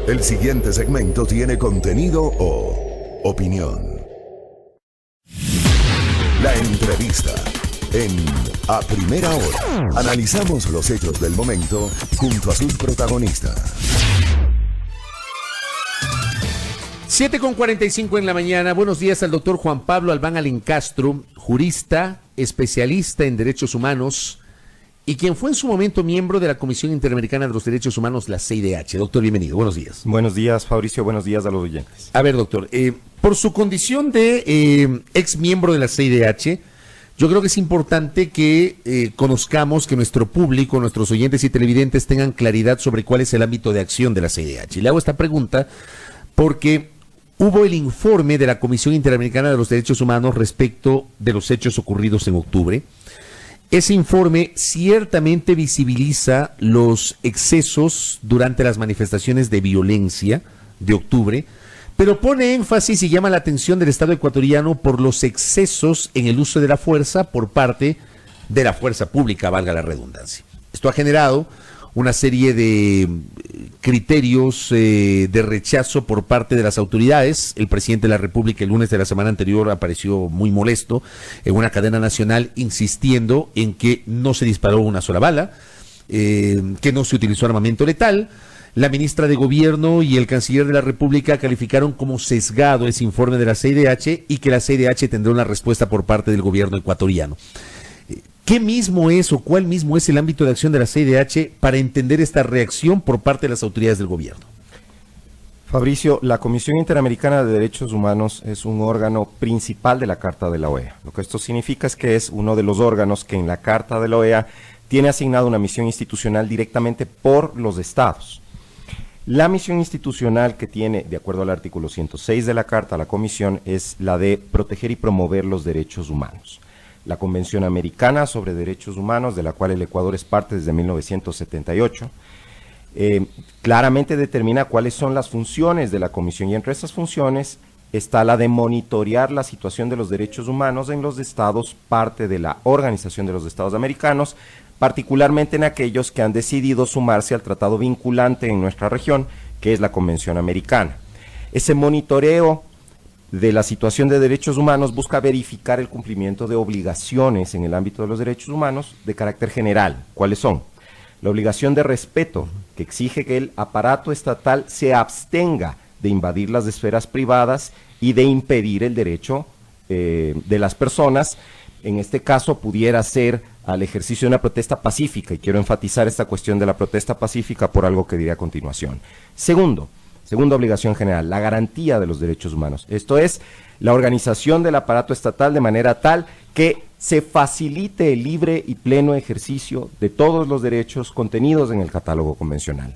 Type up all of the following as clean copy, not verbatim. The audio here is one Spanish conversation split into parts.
El siguiente segmento tiene contenido o opinión. La entrevista en A Primera Hora. Analizamos los hechos del momento junto a sus protagonistas. 7:45 en la mañana. Buenos días al doctor Juan Pablo Albán Alencastro, jurista, especialista en derechos humanos y quien fue en su momento miembro de la Comisión Interamericana de los Derechos Humanos, la CIDH. Doctor, bienvenido. Buenos días. Buenos días, Fabricio. Buenos días a los oyentes. A ver, doctor, por su condición de ex miembro de la CIDH, yo creo que es importante que conozcamos, que nuestro público, nuestros oyentes y televidentes tengan claridad sobre cuál es el ámbito de acción de la CIDH. Y le hago esta pregunta porque hubo el informe de la Comisión Interamericana de los Derechos Humanos respecto de los hechos ocurridos en octubre. Ese informe ciertamente visibiliza los excesos durante las manifestaciones de violencia de octubre, pero pone énfasis y llama la atención del Estado ecuatoriano por los excesos en el uso de la fuerza por parte de la fuerza pública, valga la redundancia. Esto ha generado una serie de criterios de rechazo por parte de las autoridades. El presidente de la República el lunes de la semana anterior apareció muy molesto en una cadena nacional insistiendo en que no se disparó una sola bala, que no se utilizó armamento letal. La ministra de Gobierno y el canciller de la República calificaron como sesgado ese informe de la CIDH y que la CIDH tendrá una respuesta por parte del gobierno ecuatoriano. ¿Qué mismo es o cuál mismo es el ámbito de acción de la CIDH para entender esta reacción por parte de las autoridades del gobierno? Fabricio, la Comisión Interamericana de Derechos Humanos es un órgano principal de la Carta de la OEA. Lo que esto significa es que es uno de los órganos que en la Carta de la OEA tiene asignado una misión institucional directamente por los estados. La misión institucional que tiene, de acuerdo al artículo 106 de la Carta, la Comisión es la de proteger y promover los derechos humanos. La Convención Americana sobre Derechos Humanos, de la cual el Ecuador es parte desde 1978, claramente determina cuáles son las funciones de la Comisión, y entre estas funciones está la de monitorear la situación de los derechos humanos en los estados, parte de la Organización de los Estados Americanos, particularmente en aquellos que han decidido sumarse al tratado vinculante en nuestra región, que es la Convención Americana. Ese monitoreo de la situación de derechos humanos busca verificar el cumplimiento de obligaciones en el ámbito de los derechos humanos de carácter general. ¿Cuáles son? La obligación de respeto, que exige que el aparato estatal se abstenga de invadir las esferas privadas y de impedir el derecho de las personas. En este caso pudiera ser al ejercicio de una protesta pacífica, y quiero enfatizar esta cuestión de la protesta pacífica por algo que diré a continuación. Segunda obligación general, la garantía de los derechos humanos. Esto es, la organización del aparato estatal de manera tal que se facilite el libre y pleno ejercicio de todos los derechos contenidos en el catálogo convencional.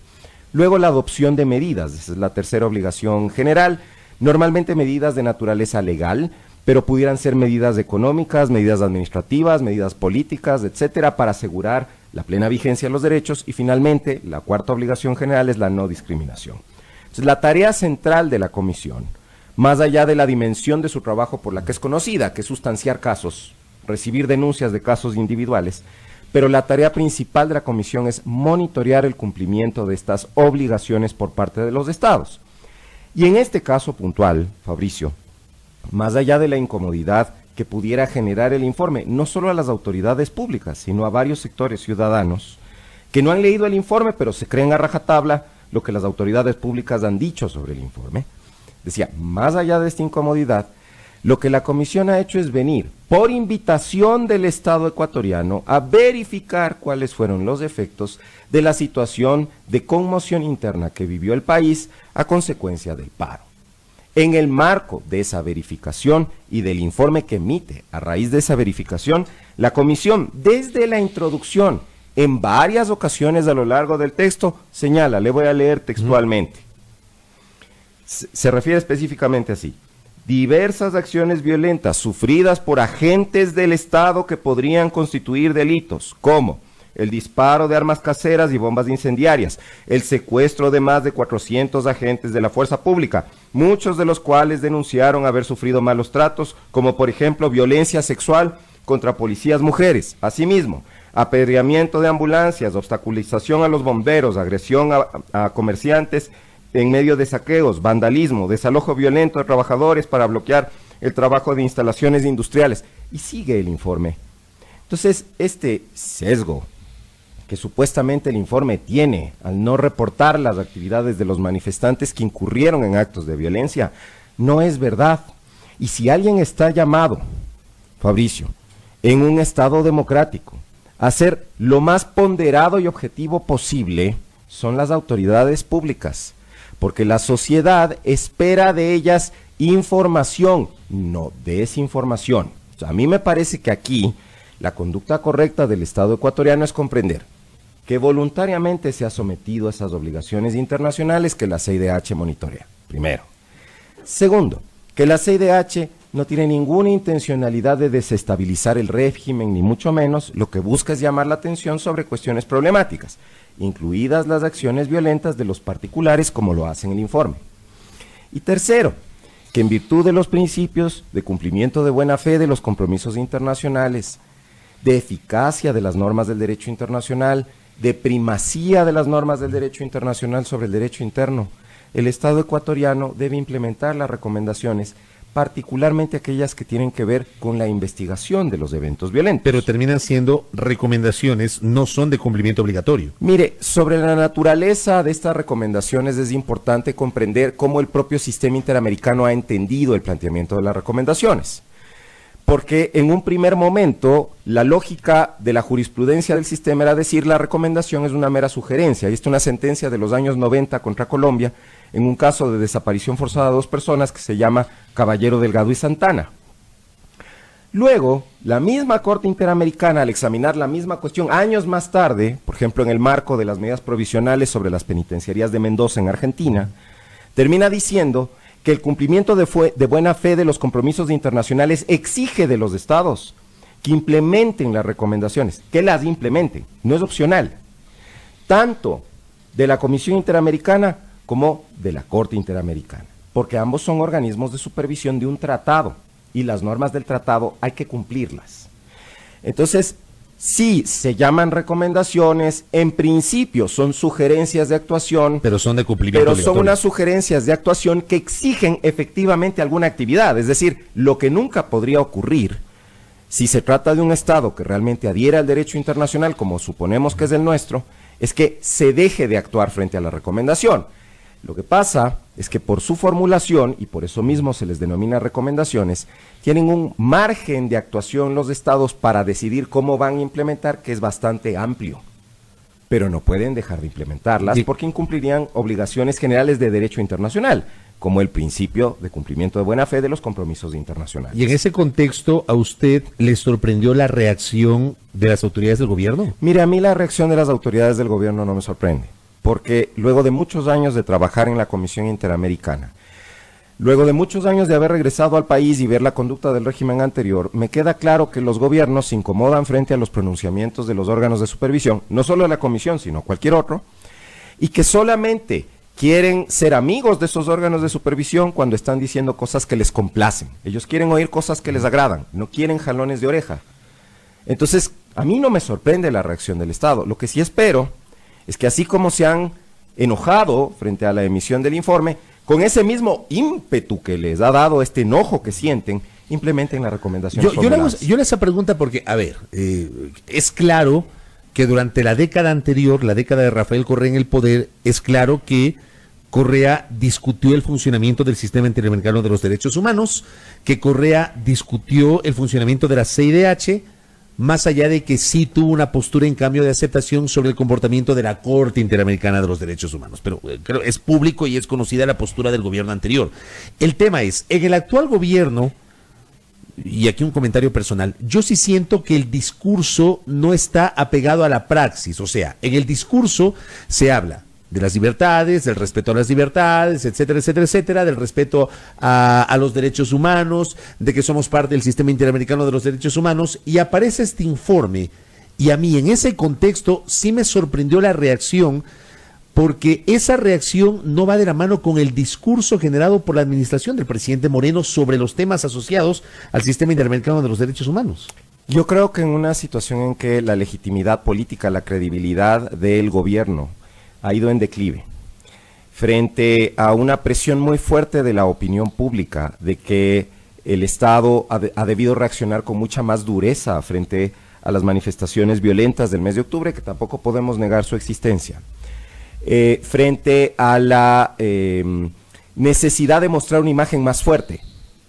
Luego, la adopción de medidas, esa es la tercera obligación general, normalmente medidas de naturaleza legal, pero pudieran ser medidas económicas, medidas administrativas, medidas políticas, etcétera, para asegurar la plena vigencia de los derechos. Y finalmente, la cuarta obligación general es la no discriminación. Entonces, la tarea central de la Comisión, más allá de la dimensión de su trabajo por la que es conocida, que es sustanciar casos, recibir denuncias de casos individuales, pero la tarea principal de la Comisión es monitorear el cumplimiento de estas obligaciones por parte de los estados. Y en este caso puntual, Fabricio, más allá de la incomodidad que pudiera generar el informe, no solo a las autoridades públicas, sino a varios sectores ciudadanos que no han leído el informe, pero se creen a rajatabla lo que las autoridades públicas han dicho sobre el informe. Decía, más allá de esta incomodidad, lo que la Comisión ha hecho es venir, por invitación del Estado ecuatoriano, a verificar cuáles fueron los efectos de la situación de conmoción interna que vivió el país a consecuencia del paro. En el marco de esa verificación y del informe que emite a raíz de esa verificación, la Comisión, desde la introducción, en varias ocasiones a lo largo del texto, señala, le voy a leer textualmente, se refiere específicamente así: diversas acciones violentas sufridas por agentes del Estado que podrían constituir delitos, como el disparo de armas caseras y bombas incendiarias, el secuestro de más de 400 agentes de la fuerza pública, muchos de los cuales denunciaron haber sufrido malos tratos, como por ejemplo violencia sexual contra policías mujeres. Asimismo, apedreamiento de ambulancias, obstaculización a los bomberos, agresión a comerciantes en medio de saqueos, vandalismo, desalojo violento de trabajadores para bloquear el trabajo de instalaciones industriales. Y sigue el informe. Entonces, este sesgo que supuestamente el informe tiene al no reportar las actividades de los manifestantes que incurrieron en actos de violencia, no es verdad. Y si alguien está llamado, Fabricio, en un Estado democrático, a ser lo más ponderado y objetivo posible, son las autoridades públicas, porque la sociedad espera de ellas información, no desinformación. O sea, a mí me parece que aquí la conducta correcta del Estado ecuatoriano es comprender que voluntariamente se ha sometido a esas obligaciones internacionales que la CIDH monitorea, primero. Segundo, que la CIDH no tiene ninguna intencionalidad de desestabilizar el régimen, ni mucho menos, lo que busca es llamar la atención sobre cuestiones problemáticas, incluidas las acciones violentas de los particulares, como lo hace en el informe. Y tercero, que en virtud de los principios de cumplimiento de buena fe de los compromisos internacionales, de eficacia de las normas del derecho internacional, de primacía de las normas del derecho internacional sobre el derecho interno, el Estado ecuatoriano debe implementar las recomendaciones, particularmente aquellas que tienen que ver con la investigación de los eventos violentos. Pero terminan siendo recomendaciones, no son de cumplimiento obligatorio. Mire, sobre la naturaleza de estas recomendaciones es importante comprender cómo el propio sistema interamericano ha entendido el planteamiento de las recomendaciones. Porque en un primer momento la lógica de la jurisprudencia del sistema era decir la recomendación es una mera sugerencia. Y esta es una sentencia de los años 90 contra Colombia en un caso de desaparición forzada de 2 personas que se llama Caballero Delgado y Santana. Luego, la misma Corte Interamericana, al examinar la misma cuestión años más tarde, por ejemplo en el marco de las medidas provisionales sobre las penitenciarías de Mendoza en Argentina, termina diciendo que el cumplimiento de buena fe de los compromisos internacionales exige de los estados que implementen las recomendaciones, que las implementen, no es opcional, tanto de la Comisión Interamericana como de la Corte Interamericana, porque ambos son organismos de supervisión de un tratado y las normas del tratado hay que cumplirlas. Entonces, sí, se llaman recomendaciones, en principio son sugerencias de actuación, pero son de cumplimiento pero obligatorio. son unas sugerencias de actuación que exigen efectivamente alguna actividad, es decir, lo que nunca podría ocurrir si se trata de un Estado que realmente adhiera al derecho internacional, como suponemos que es el nuestro, es que se deje de actuar frente a la recomendación. Lo que pasa es que por su formulación, y por eso mismo se les denomina recomendaciones, tienen un margen de actuación los estados para decidir cómo van a implementar, que es bastante amplio. Pero no pueden dejar de implementarlas porque incumplirían obligaciones generales de derecho internacional, como el principio de cumplimiento de buena fe de los compromisos internacionales. Y en ese contexto, ¿a usted le sorprendió la reacción de las autoridades del gobierno? Mire, a mí la reacción de las autoridades del gobierno no me sorprende, porque luego de muchos años de trabajar en la Comisión Interamericana, luego de muchos años de haber regresado al país y ver la conducta del régimen anterior, me queda claro que los gobiernos se incomodan frente a los pronunciamientos de los órganos de supervisión, no solo de la Comisión, sino cualquier otro, y que solamente quieren ser amigos de esos órganos de supervisión cuando están diciendo cosas que les complacen. Ellos quieren oír cosas que les agradan, no quieren jalones de oreja. Entonces, a mí no me sorprende la reacción del Estado. Lo que sí espero es que así como se han enojado frente a la emisión del informe, con ese mismo ímpetu que les ha dado este enojo que sienten, implementen la recomendación. Yo le hago esa pregunta porque, a ver, es claro que durante la década anterior, la década de Rafael Correa en el poder, es claro que Correa discutió el funcionamiento del Sistema Interamericano de los Derechos Humanos, que Correa discutió el funcionamiento de la CIDH, más allá de que sí tuvo una postura en cambio de aceptación sobre el comportamiento de la Corte Interamericana de los Derechos Humanos. Pero creo es público y es conocida la postura del gobierno anterior. El tema es, en el actual gobierno, y aquí un comentario personal, yo sí siento que el discurso no está apegado a la praxis. O sea, en el discurso se habla de las libertades, del respeto a las libertades, etcétera, etcétera, etcétera, del respeto a los derechos humanos, de que somos parte del Sistema Interamericano de los Derechos Humanos, y aparece este informe, y a mí en ese contexto sí me sorprendió la reacción, porque esa reacción no va de la mano con el discurso generado por la administración del presidente Moreno sobre los temas asociados al Sistema Interamericano de los Derechos Humanos. Yo creo que en una situación en que la legitimidad política, la credibilidad del gobierno ha ido en declive, frente a una presión muy fuerte de la opinión pública de que el Estado ha debido reaccionar con mucha más dureza frente a las manifestaciones violentas del mes de octubre, que tampoco podemos negar su existencia, frente a la necesidad de mostrar una imagen más fuerte,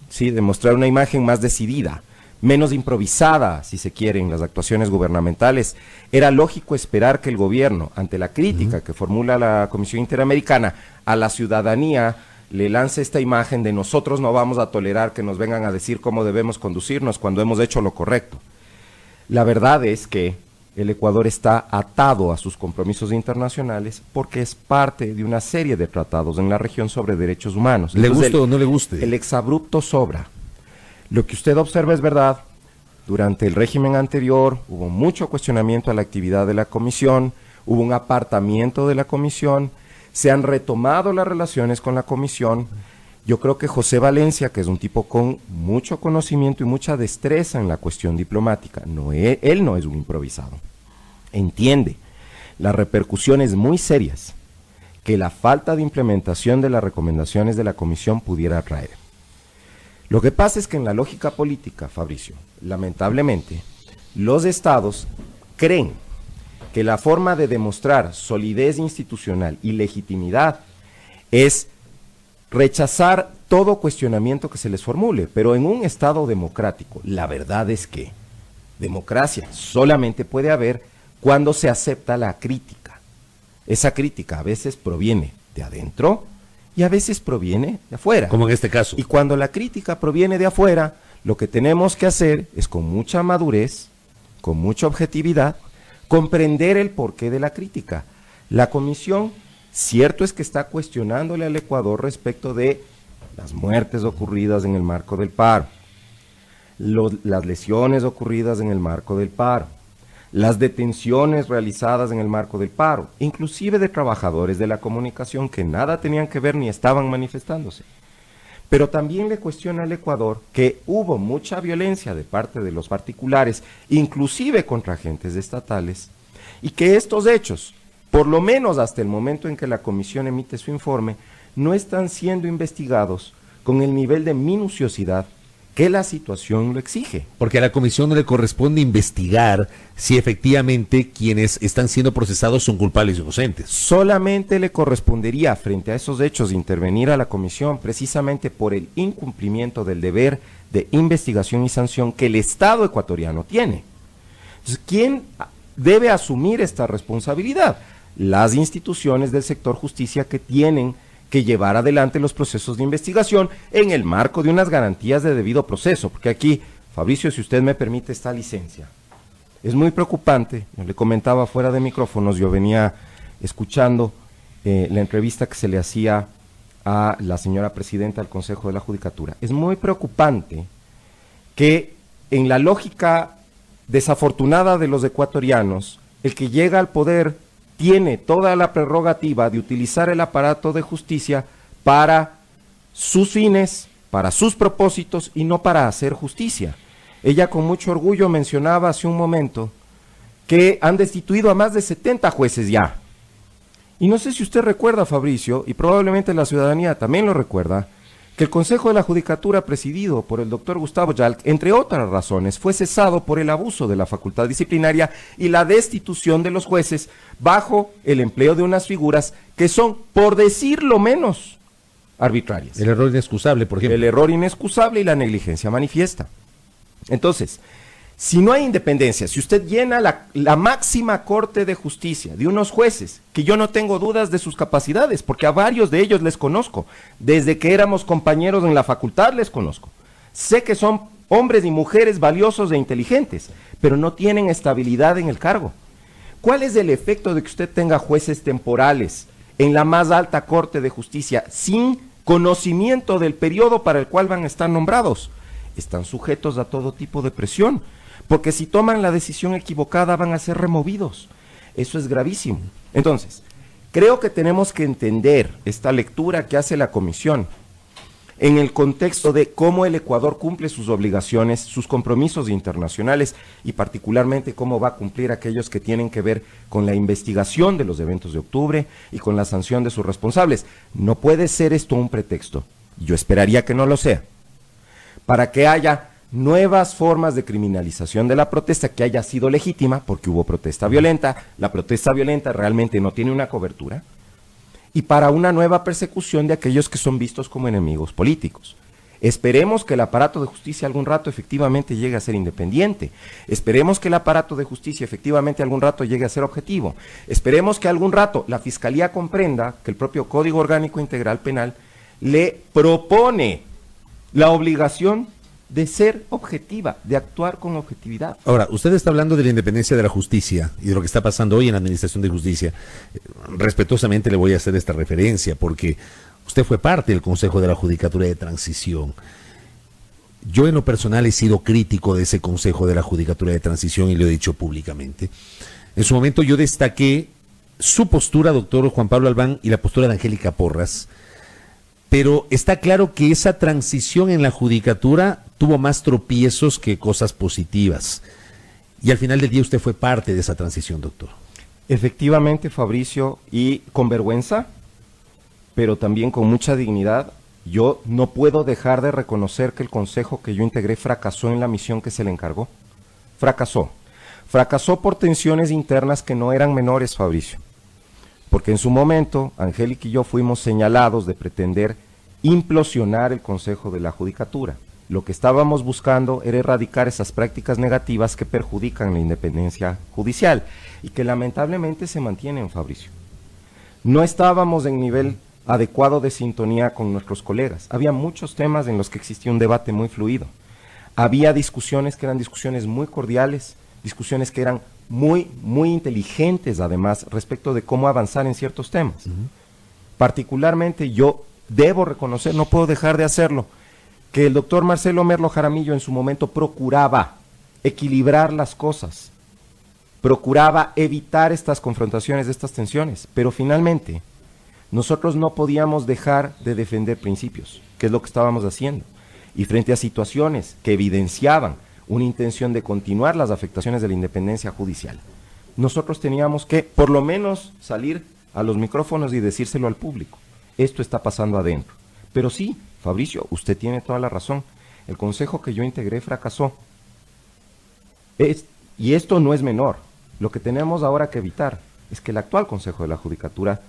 ¿sí? De mostrar una imagen más decidida, menos improvisada, si se quiere, en las actuaciones gubernamentales. Era lógico esperar que el gobierno, ante la crítica que formula la Comisión Interamericana a la ciudadanía, le lance esta imagen de nosotros no vamos a tolerar que nos vengan a decir cómo debemos conducirnos cuando hemos hecho lo correcto. La verdad es que el Ecuador está atado a sus compromisos internacionales porque es parte de una serie de tratados en la región sobre derechos humanos. ¿Le guste o no le guste? El exabrupto sobra. Lo que usted observa es verdad. Durante el régimen anterior hubo mucho cuestionamiento a la actividad de la comisión, hubo un apartamiento de la comisión, se han retomado las relaciones con la comisión. Yo creo que José Valencia, que es un tipo con mucho conocimiento y mucha destreza en la cuestión diplomática, él no es un improvisado, entiende las repercusiones muy serias que la falta de implementación de las recomendaciones de la comisión pudiera traer. Lo que pasa es que en la lógica política, Fabricio, lamentablemente, los estados creen que la forma de demostrar solidez institucional y legitimidad es rechazar todo cuestionamiento que se les formule, pero en un estado democrático, la verdad es que democracia solamente puede haber cuando se acepta la crítica. Esa crítica a veces proviene de adentro y a veces proviene de afuera. Como en este caso. Y cuando la crítica proviene de afuera, lo que tenemos que hacer es con mucha madurez, con mucha objetividad, comprender el porqué de la crítica. La comisión, cierto es que está cuestionándole al Ecuador respecto de las muertes ocurridas en el marco del paro, las lesiones ocurridas en el marco del paro, las detenciones realizadas en el marco del paro, inclusive de trabajadores de la comunicación que nada tenían que ver ni estaban manifestándose. Pero también le cuestiona al Ecuador que hubo mucha violencia de parte de los particulares, inclusive contra agentes estatales, y que estos hechos, por lo menos hasta el momento en que la comisión emite su informe, no están siendo investigados con el nivel de minuciosidad que la situación lo exige. Porque a la comisión no le corresponde investigar si efectivamente quienes están siendo procesados son culpables o inocentes. Solamente le correspondería frente a esos hechos intervenir a la comisión precisamente por el incumplimiento del deber de investigación y sanción que el Estado ecuatoriano tiene. Entonces, ¿quién debe asumir esta responsabilidad? Las instituciones del sector justicia que tienen que llevar adelante los procesos de investigación en el marco de unas garantías de debido proceso, porque aquí, Fabricio, si usted me permite esta licencia, es muy preocupante. Yo le comentaba fuera de micrófonos, yo venía escuchando la entrevista que se le hacía a la señora presidenta del Consejo de la Judicatura. Es muy preocupante que en la lógica desafortunada de los ecuatorianos, el que llega al poder tiene toda la prerrogativa de utilizar el aparato de justicia para sus fines, para sus propósitos y no para hacer justicia. Ella con mucho orgullo mencionaba hace un momento que han destituido a más de 70 jueces ya. Y no sé si usted recuerda, Fabricio, y probablemente la ciudadanía también lo recuerda, que el Consejo de la Judicatura presidido por el doctor Gustavo Yalc, entre otras razones, fue cesado por el abuso de la facultad disciplinaria y la destitución de los jueces bajo el empleo de unas figuras que son, por decirlo menos, arbitrarias. El error inexcusable, por ejemplo. El error inexcusable y la negligencia manifiesta. Entonces, si no hay independencia, si usted llena la máxima corte de justicia de unos jueces, que yo no tengo dudas de sus capacidades, porque a varios de ellos les conozco, desde que éramos compañeros en la facultad les conozco, sé que son hombres y mujeres valiosos e inteligentes, pero no tienen estabilidad en el cargo. ¿Cuál es el efecto de que usted tenga jueces temporales en la más alta corte de justicia sin conocimiento del periodo para el cual van a estar nombrados? Están sujetos a todo tipo de presión, porque si toman la decisión equivocada van a ser removidos. Eso es gravísimo. Entonces, creo que tenemos que entender esta lectura que hace la comisión en el contexto de cómo el Ecuador cumple sus obligaciones, sus compromisos internacionales y particularmente cómo va a cumplir aquellos que tienen que ver con la investigación de los eventos de octubre y con la sanción de sus responsables. No puede ser esto un pretexto, yo esperaría que no lo sea, para que haya nuevas formas de criminalización de la protesta que haya sido legítima, porque hubo protesta violenta, la protesta violenta realmente no tiene una cobertura, y para una nueva persecución de aquellos que son vistos como enemigos políticos. Esperemos que el aparato de justicia algún rato efectivamente llegue a ser independiente. Esperemos que el aparato de justicia efectivamente algún rato llegue a ser objetivo. Esperemos que algún rato la Fiscalía comprenda que el propio Código Orgánico Integral Penal le propone la obligación de ser objetiva, de actuar con objetividad. Ahora, usted está hablando de la independencia de la justicia y de lo que está pasando hoy en la Administración de Justicia. Respetuosamente le voy a hacer esta referencia porque usted fue parte del Consejo de la Judicatura de Transición. Yo en lo personal he sido crítico de ese Consejo de la Judicatura de Transición y lo he dicho públicamente. En su momento yo destaqué su postura, doctor Juan Pablo Albán, y la postura de Angélica Porras, pero está claro que esa transición en la judicatura tuvo más tropiezos que cosas positivas. Y al final del día usted fue parte de esa transición, doctor. Efectivamente, Fabricio, y con vergüenza, pero también con mucha dignidad, yo no puedo dejar de reconocer que el consejo que yo integré fracasó en la misión que se le encargó. Fracasó. Fracasó por tensiones internas que no eran menores, Fabricio. Porque en su momento, Angélica y yo fuimos señalados de pretender implosionar el Consejo de la Judicatura. Lo que estábamos buscando era erradicar esas prácticas negativas que perjudican la independencia judicial y que lamentablemente se mantienen, Fabricio. No estábamos en nivel adecuado de sintonía con nuestros colegas. Había muchos temas en los que existía un debate muy fluido. Había discusiones que eran discusiones muy cordiales, discusiones que eran muy inteligentes además respecto de cómo avanzar en ciertos temas. Particularmente yo debo reconocer, no puedo dejar de hacerlo, que el doctor Marcelo Merlo Jaramillo en su momento procuraba equilibrar las cosas, procuraba evitar estas confrontaciones, estas tensiones, pero finalmente nosotros no podíamos dejar de defender principios, que es lo que estábamos haciendo, y frente a situaciones que evidenciaban una intención de continuar las afectaciones de la independencia judicial, nosotros teníamos que por lo menos salir a los micrófonos y decírselo al público. Esto está pasando adentro. Pero sí, Fabricio, usted tiene toda la razón. El consejo que yo integré fracasó. Y esto no es menor. Lo que tenemos ahora que evitar es que el actual Consejo de la Judicatura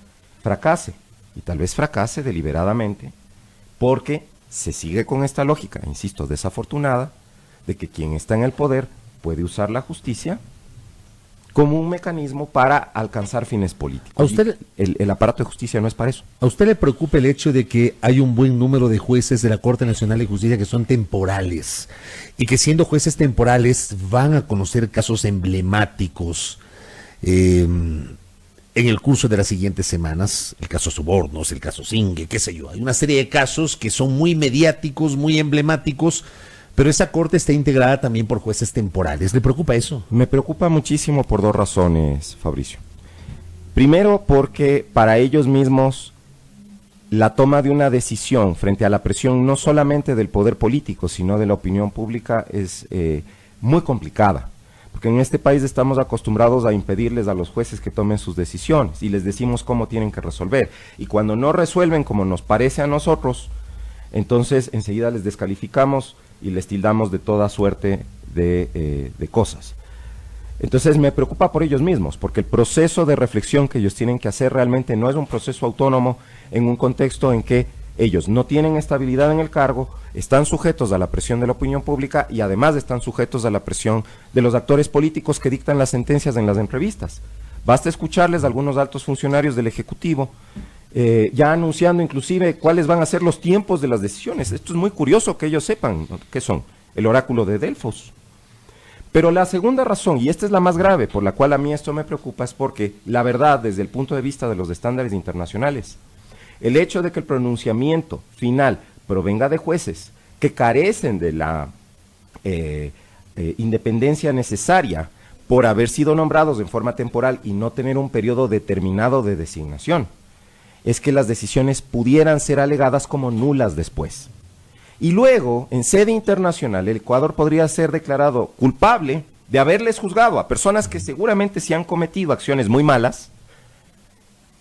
fracase. Y tal vez fracase deliberadamente porque se sigue con esta lógica, insisto, desafortunada, de que quien está en el poder puede usar la justicia como un mecanismo para alcanzar fines políticos. ¿A usted el aparato de justicia no es para eso. ¿A usted le preocupa el hecho de que hay un buen número de jueces de la Corte Nacional de Justicia que son temporales y que siendo jueces temporales van a conocer casos emblemáticos en el curso de las siguientes semanas? El caso Sobornos, el caso Singue, qué sé yo. Hay una serie de casos que son muy mediáticos, muy emblemáticos, pero esa corte está integrada también por jueces temporales. ¿Le preocupa eso? Me preocupa muchísimo por dos razones, Fabricio. Primero, porque para ellos mismos la toma de una decisión frente a la presión no solamente del poder político, sino de la opinión pública es muy complicada. Porque en este país estamos acostumbrados a impedirles a los jueces que tomen sus decisiones y les decimos cómo tienen que resolver. Y cuando no resuelven como nos parece a nosotros, entonces enseguida les descalificamos y les tildamos de toda suerte de cosas. Entonces me preocupa por ellos mismos, porque el proceso de reflexión que ellos tienen que hacer realmente no es un proceso autónomo en un contexto en que ellos no tienen estabilidad en el cargo, están sujetos a la presión de la opinión pública y además están sujetos a la presión de los actores políticos que dictan las sentencias en las entrevistas. Basta escucharles a algunos altos funcionarios del Ejecutivo ya anunciando inclusive cuáles van a ser los tiempos de las decisiones. Esto es muy curioso que ellos sepan qué son, el oráculo de Delfos. Pero la segunda razón, y esta es la más grave por la cual a mí esto me preocupa, es porque la verdad, desde el punto de vista de los estándares internacionales, el hecho de que el pronunciamiento final provenga de jueces que carecen de la independencia necesaria por haber sido nombrados en forma temporal y no tener un periodo determinado de designación, es que las decisiones pudieran ser alegadas como nulas después. Y luego, en sede internacional, el Ecuador podría ser declarado culpable de haberles juzgado a personas que seguramente sí han cometido acciones muy malas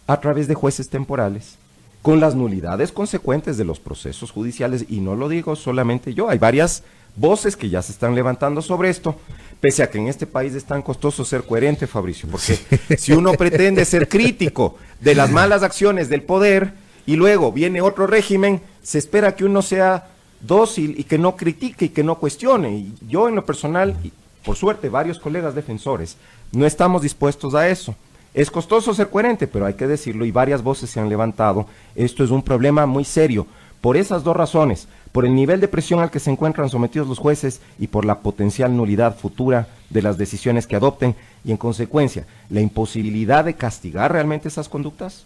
a través de jueces temporales, con las nulidades consecuentes de los procesos judiciales, y no lo digo solamente yo, hay varias voces que ya se están levantando sobre esto, pese a que en este país es tan costoso ser coherente, Fabricio, porque si uno pretende ser crítico de las malas acciones del poder y luego viene otro régimen, se espera que uno sea dócil y que no critique y que no cuestione. Y yo en lo personal, y por suerte varios colegas defensores, no estamos dispuestos a eso. Es costoso ser coherente, pero hay que decirlo, y varias voces se han levantado. Esto es un problema muy serio, por esas dos razones, por el nivel de presión al que se encuentran sometidos los jueces y por la potencial nulidad futura de las decisiones que adopten, y en consecuencia, la imposibilidad de castigar realmente esas conductas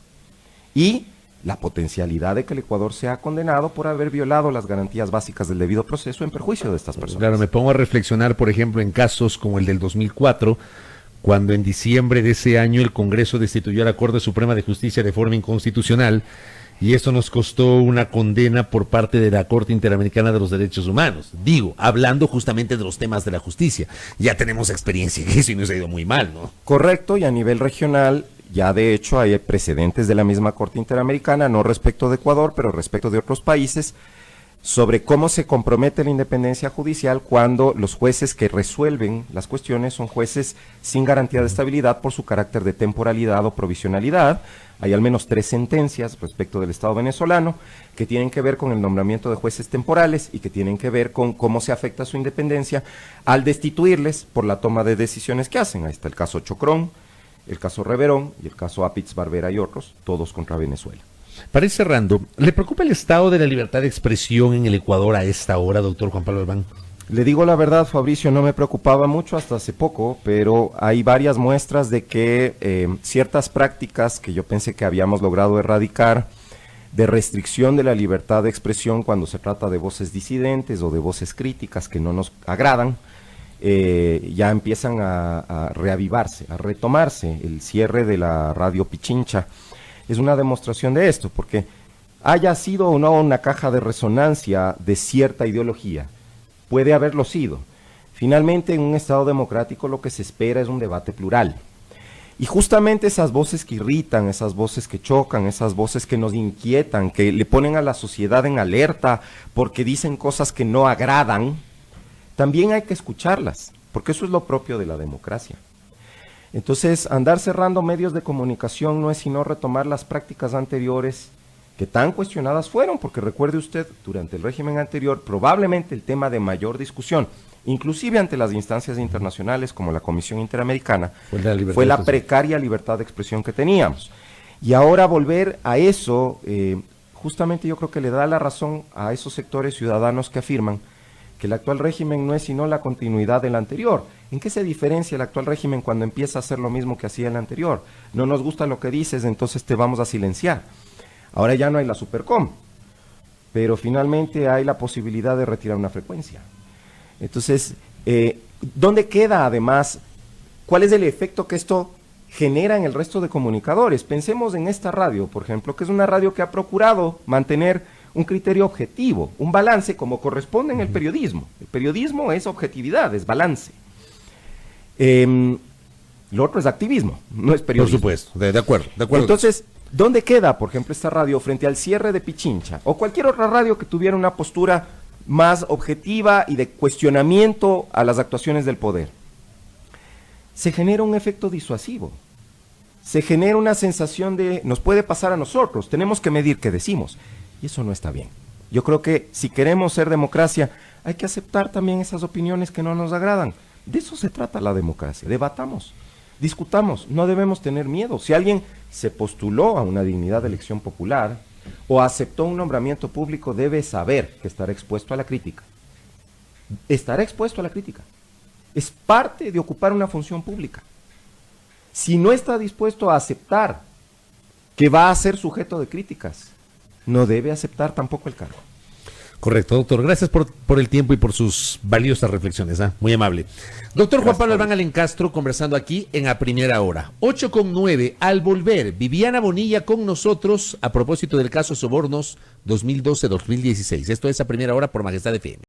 y la potencialidad de que el Ecuador sea condenado por haber violado las garantías básicas del debido proceso en perjuicio de estas personas. Claro, me pongo a reflexionar, por ejemplo, en casos como el del 2004, cuando en diciembre de ese año el Congreso destituyó a la Corte Suprema de Justicia de forma inconstitucional, y esto nos costó una condena por parte de la Corte Interamericana de los Derechos Humanos. Digo, hablando justamente de los temas de la justicia. Ya tenemos experiencia en eso y nos ha ido muy mal, ¿no? Correcto, y a nivel regional, ya de hecho hay precedentes de la misma Corte Interamericana, no respecto de Ecuador, pero respecto de otros países, sobre cómo se compromete la independencia judicial cuando los jueces que resuelven las cuestiones son jueces sin garantía de estabilidad por su carácter de temporalidad o provisionalidad. Hay al menos 3 sentencias respecto del Estado venezolano que tienen que ver con el nombramiento de jueces temporales y que tienen que ver con cómo se afecta su independencia al destituirles por la toma de decisiones que hacen. Ahí está el caso Chocrón, el caso Reverón y el caso Apitz, Barbera y otros, todos contra Venezuela. Para ir cerrando, ¿le preocupa el estado de la libertad de expresión en el Ecuador a esta hora, doctor Juan Pablo Albán? Le digo la verdad, Fabricio, no me preocupaba mucho hasta hace poco, pero hay varias muestras de que ciertas prácticas que yo pensé que habíamos logrado erradicar, de restricción de la libertad de expresión cuando se trata de voces disidentes o de voces críticas que no nos agradan, ya empiezan a reavivarse, a retomarse. El cierre de la radio Pichincha es una demostración de esto, porque haya sido o no una caja de resonancia de cierta ideología, puede haberlo sido. Finalmente, en un Estado democrático lo que se espera es un debate plural. Y justamente esas voces que irritan, esas voces que chocan, esas voces que nos inquietan, que le ponen a la sociedad en alerta porque dicen cosas que no agradan, también hay que escucharlas, porque eso es lo propio de la democracia. Entonces, andar cerrando medios de comunicación no es sino retomar las prácticas anteriores que tan cuestionadas fueron, porque recuerde usted, durante el régimen anterior, probablemente el tema de mayor discusión, inclusive ante las instancias internacionales como la Comisión Interamericana, fue la precaria libertad de expresión que teníamos. Y ahora volver a eso, justamente yo creo que le da la razón a esos sectores ciudadanos que afirman que el actual régimen no es sino la continuidad del anterior. ¿En qué se diferencia el actual régimen cuando empieza a hacer lo mismo que hacía el anterior? No nos gusta lo que dices, entonces te vamos a silenciar. Ahora ya no hay la Supercom, pero finalmente hay la posibilidad de retirar una frecuencia. Entonces, ¿dónde queda además? ¿Cuál es el efecto que esto genera en el resto de comunicadores? Pensemos en esta radio, por ejemplo, que es una radio que ha procurado mantener un criterio objetivo, un balance como corresponde en el periodismo. El periodismo es objetividad, es balance. Lo otro es activismo, no es periodismo. Por supuesto, de acuerdo. Entonces, ¿dónde queda, por ejemplo, esta radio frente al cierre de Pichincha o cualquier otra radio que tuviera una postura más objetiva y de cuestionamiento a las actuaciones del poder? Se genera un efecto disuasivo, se genera una sensación de nos puede pasar a nosotros, tenemos que medir qué decimos, y eso no está bien. Yo creo que si queremos ser democracia, hay que aceptar también esas opiniones que no nos agradan. De eso se trata la democracia, debatamos, discutamos, no debemos tener miedo. Si alguien se postuló a una dignidad de elección popular o aceptó un nombramiento público, debe saber que estará expuesto a la crítica. Estará expuesto a la crítica. Es parte de ocupar una función pública. Si no está dispuesto a aceptar que va a ser sujeto de críticas, no debe aceptar tampoco el cargo. Correcto, doctor. Gracias por el tiempo y por sus valiosas reflexiones. Muy amable. Doctor Juan Pablo Albán Alencastro, conversando aquí en A Primera Hora. 8:09. Al volver, Viviana Bonilla con nosotros a propósito del caso Sobornos 2012-2016. Esto es A Primera Hora por Majestad FM.